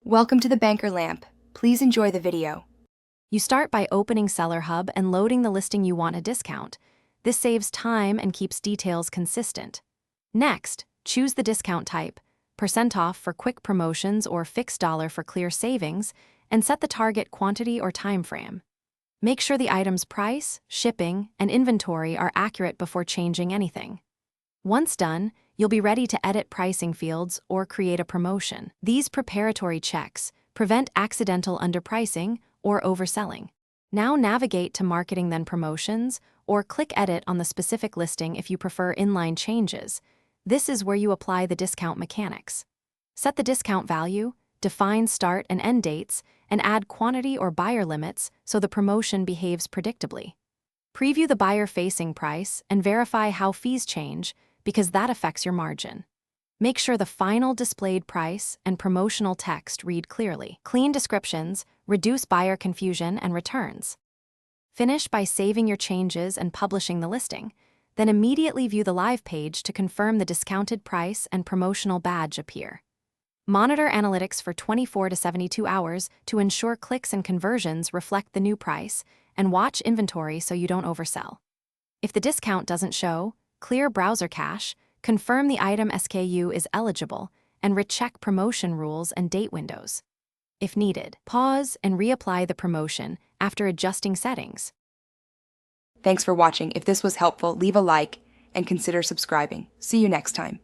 Welcome to the Banker Lamp. Please enjoy the video. You start by opening Seller Hub and loading the listing you want to discount. This saves time and keeps details consistent. Next, choose the discount type, % off for quick promotions or fixed dollar for clear savings, and set the target quantity or time frame. Make sure the item's price, shipping, and inventory are accurate before changing anything. Once done, you'll be ready to edit pricing fields or create a promotion. These preparatory checks prevent accidental underpricing or overselling. Now navigate to Marketing then Promotions, or click Edit on the specific listing if you prefer inline changes. This is where you apply the discount mechanics. Set the discount value, define start and end dates, and add quantity or buyer limits so the promotion behaves predictably. Preview the buyer-facing price and verify how fees change, because that affects your margin. Make sure the final displayed price and promotional text read clearly. Clean descriptions reduce buyer confusion and returns. Finish by saving your changes and publishing the listing, then immediately view the live page to confirm the discounted price and promotional badge appear. Monitor analytics for 24 to 72 hours to ensure clicks and conversions reflect the new price, and watch inventory so you don't oversell. If the discount doesn't show, clear browser cache, confirm the item SKU is eligible, and recheck promotion rules and date windows. If needed, pause and reapply the promotion after adjusting settings. Thanks for watching. If this was helpful, leave a like and consider subscribing. See you next time.